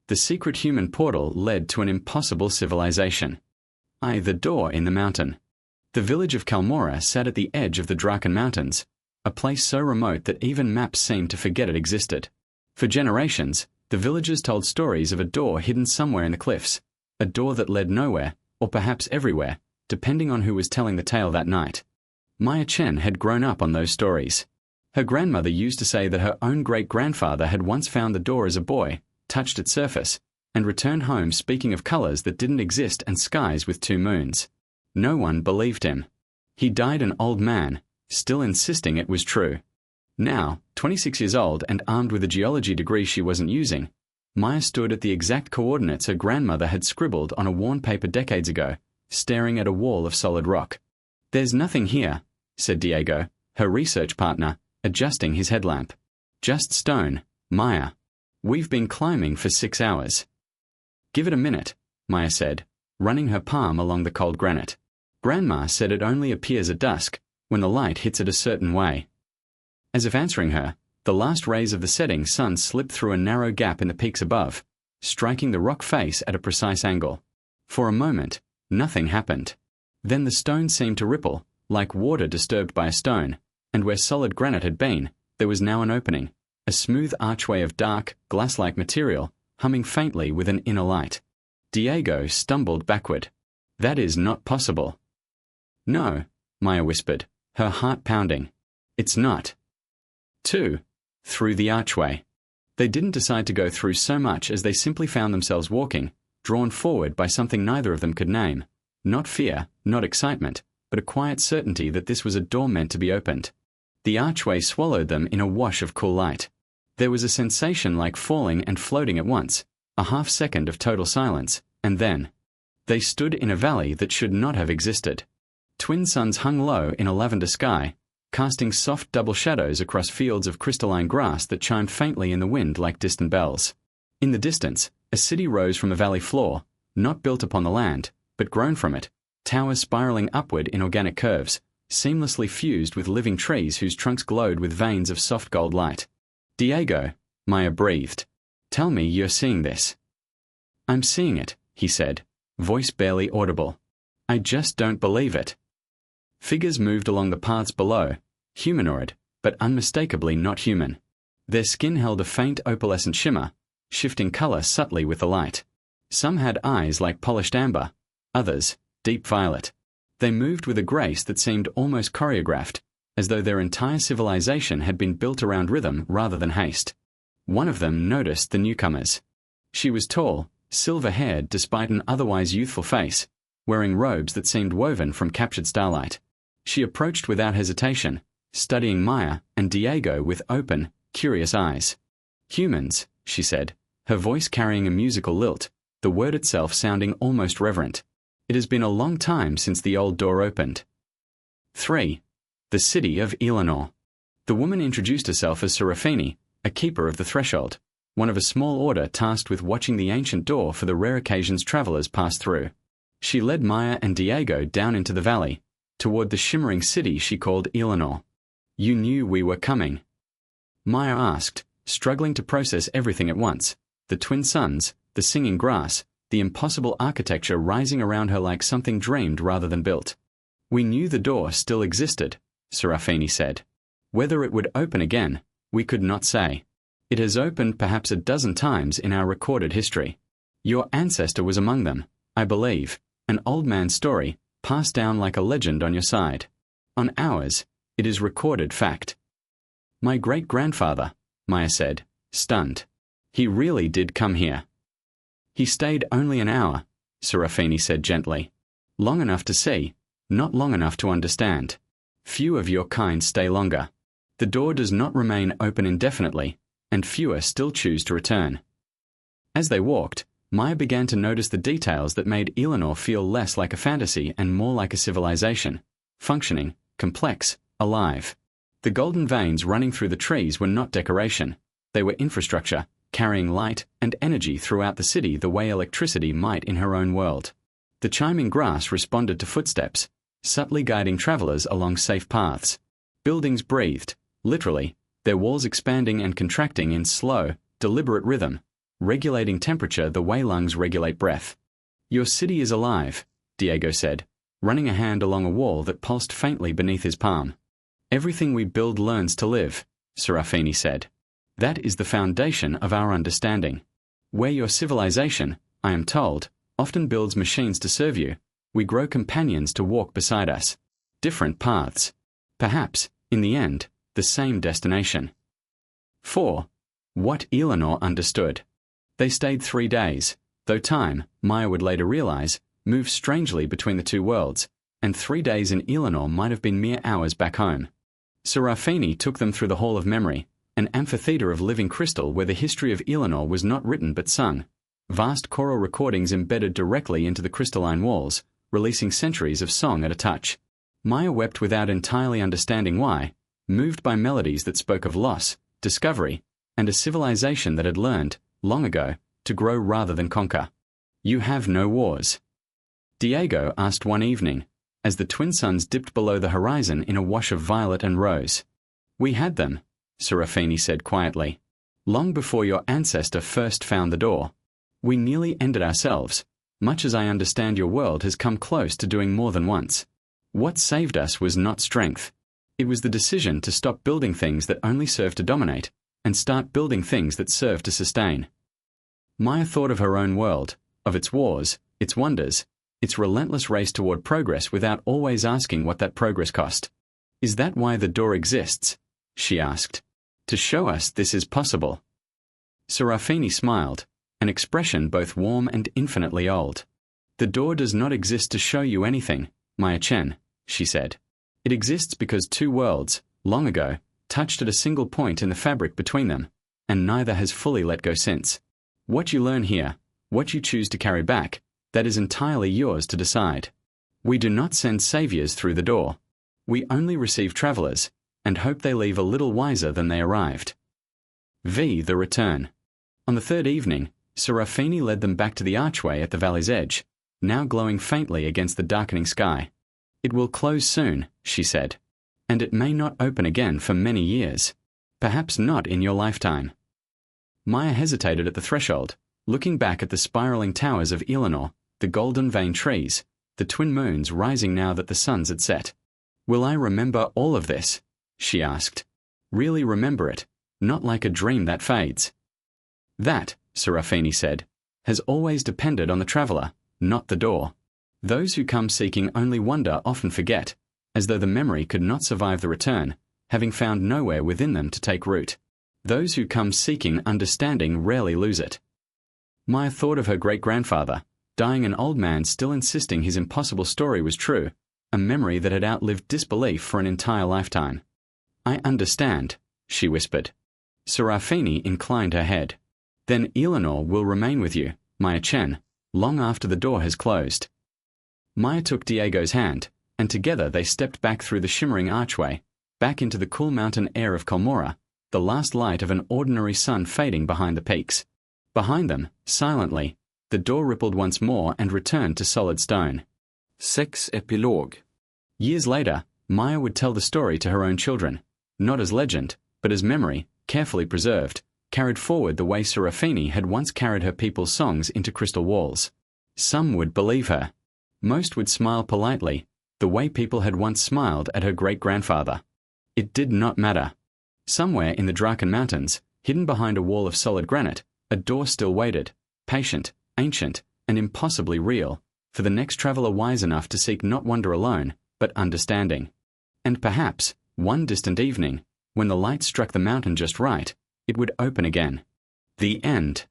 The secret human portal led to an impossible civilization. The door in the mountain. The village of Kalmora sat at the edge of the Draken Mountains, a place so remote that even maps seemed to forget it existed. For generations, the villagers told stories of a door hidden somewhere in the cliffs, a door that led nowhere, or perhaps everywhere, depending on who was telling the tale that night. Maya Chen had grown up on those stories. Her grandmother used to say that her own great-grandfather had once found the door as a boy, touched its surface, and returned home speaking of colors that didn't exist and skies with 2 moons. No one believed him. He died an old man, still insisting it was true. Now, 26 years old and armed with a geology degree she wasn't using, Maya stood at the exact coordinates her grandmother had scribbled on a worn paper decades ago, staring at a wall of solid rock. "There's nothing here," said Diego, her research partner, adjusting his headlamp. "Just stone, Maya. We've been climbing for 6 hours." "Give it a minute," Maya said, running her palm along the cold granite. "Grandma said it only appears at dusk, when the light hits it a certain way." As if answering her, the last rays of the setting sun slipped through a narrow gap in the peaks above, striking the rock face at a precise angle. For a moment, nothing happened. Then the stone seemed to ripple, like water disturbed by a stone, and where solid granite had been, there was now an opening, a smooth archway of dark, glass-like material, humming faintly with an inner light. Diego stumbled backward. "That is not possible." "No," Maya whispered, her heart pounding. "It's not." 2. Through the archway. They didn't decide to go through so much as they simply found themselves walking, drawn forward by something neither of them could name. Not fear, not excitement, but a quiet certainty that this was a door meant to be opened. The archway swallowed them in a wash of cool light. There was a sensation like falling and floating at once, a half-second of total silence, and then they stood in a valley that should not have existed. Twin suns hung low in a lavender sky, casting soft double shadows across fields of crystalline grass that chimed faintly in the wind like distant bells. In the distance, a city rose from the valley floor, not built upon the land, but grown from it, towers spiraling upward in organic curves, seamlessly fused with living trees whose trunks glowed with veins of soft gold light. "Diego," Maya breathed. "Tell me you're seeing this." "I'm seeing it," he said, voice barely audible. "I just don't believe it." Figures moved along the paths below, humanoid, but unmistakably not human. Their skin held a faint opalescent shimmer, shifting color subtly with the light. Some had eyes like polished amber, others, deep violet. They moved with a grace that seemed almost choreographed, as though their entire civilization had been built around rhythm rather than haste. One of them noticed the newcomers. She was tall, silver-haired despite an otherwise youthful face, wearing robes that seemed woven from captured starlight. She approached without hesitation, studying Maya and Diego with open, curious eyes. "Humans," she said, her voice carrying a musical lilt, the word itself sounding almost reverent. "It has been a long time since the old door opened." 3. The city of Eleanor. The woman introduced herself as Serafini, a keeper of the threshold, one of a small order tasked with watching the ancient door for the rare occasions travelers passed through. She led Maya and Diego down into the valley, toward the shimmering city she called Eleanor. "You knew we were coming?" Maya asked, struggling to process everything at once, the twin suns, the singing grass, the impossible architecture rising around her like something dreamed rather than built. "We knew the door still existed," Serafini said. "Whether it would open again, we could not say. It has opened perhaps a dozen times in our recorded history. Your ancestor was among them, I believe, an old man's story, passed down like a legend on your side. On ours, it is recorded fact." "My great-grandfather," Maya said, stunned. "He really did come here." "He stayed only an hour," Serafini said gently. "Long enough to see, not long enough to understand. Few of your kind stay longer. The door does not remain open indefinitely, and fewer still choose to return." As they walked, Maya began to notice the details that made Eleanor feel less like a fantasy and more like a civilization, functioning, complex, alive. The golden veins running through the trees were not decoration. They were infrastructure, carrying light and energy throughout the city the way electricity might in her own world. The chiming grass responded to footsteps, subtly guiding travelers along safe paths. Buildings breathed, literally, their walls expanding and contracting in slow, deliberate rhythm, regulating temperature the way lungs regulate breath. Your city is alive, Diego said, running a hand along a wall that pulsed faintly beneath his palm. Everything we build learns to live, Serafini said. That is the foundation of our understanding. Where your civilization, I am told, often builds machines to serve you, we grow companions to walk beside us. Different paths. Perhaps, in the end, the same destination. 4. What Eleanor understood. They stayed 3 days, though time, Maya would later realize, moved strangely between the two worlds, and 3 days in Eleanor might have been mere hours back home. Serafini took them through the Hall of Memory, an amphitheater of living crystal where the history of Eleanor was not written but sung, vast choral recordings embedded directly into the crystalline walls, releasing centuries of song at a touch. Maya wept without entirely understanding why, moved by melodies that spoke of loss, discovery, and a civilization that had learned, long ago, to grow rather than conquer. You have no wars? Diego asked one evening, as the twin suns dipped below the horizon in a wash of violet and rose. We had them, Serafini said quietly. Long before your ancestor first found the door. We nearly ended ourselves, much as I understand your world has come close to doing more than once. What saved us was not strength. It was the decision to stop building things that only serve to dominate, and start building things that serve to sustain. Maya thought of her own world, of its wars, its wonders, its relentless race toward progress without always asking what that progress cost. Is that why the door exists? She asked. To show us this is possible. Serafini smiled, an expression both warm and infinitely old. The door does not exist to show you anything, Maya Chen, she said. It exists because two worlds, long ago, touched at a single point in the fabric between them, and neither has fully let go since. What you learn here, what you choose to carry back, that is entirely yours to decide. We do not send saviors through the door. We only receive travelers, and hope they leave a little wiser than they arrived. The return. On the third evening, Serafini led them back to the archway at the valley's edge, now glowing faintly against the darkening sky. It will close soon, she said, and it may not open again for many years. Perhaps not in your lifetime. Maya hesitated at the threshold, looking back at the spiraling towers of Eleanor, the golden veined trees, the twin moons rising now that the suns had set. Will I remember all of this? She asked. Really remember it, not like a dream that fades. That, Serafini said, has always depended on the traveler, not the door. Those who come seeking only wonder often forget, as though the memory could not survive the return, having found nowhere within them to take root. Those who come seeking understanding rarely lose it. Maya thought of her great-grandfather, dying an old man still insisting his impossible story was true, a memory that had outlived disbelief for an entire lifetime. I understand, she whispered. Serafini inclined her head. Then Eleanor will remain with you, Maya Chen, long after the door has closed. Maya took Diego's hand, and together they stepped back through the shimmering archway, back into the cool mountain air of Kalmora, the last light of an ordinary sun fading behind the peaks. Behind them, silently, the door rippled once more and returned to solid stone. 6 Epilogue. Years later, Maya would tell the story to her own children, not as legend, but as memory, carefully preserved, carried forward the way Serafini had once carried her people's songs into crystal walls. Some would believe her. Most would smile politely, the way people had once smiled at her great-grandfather. It did not matter. Somewhere in the Draken Mountains, hidden behind a wall of solid granite, a door still waited, patient, ancient, and impossibly real, for the next traveler wise enough to seek not wonder alone, but understanding. And perhaps, one distant evening, when the light struck the mountain just right, it would open again. The end.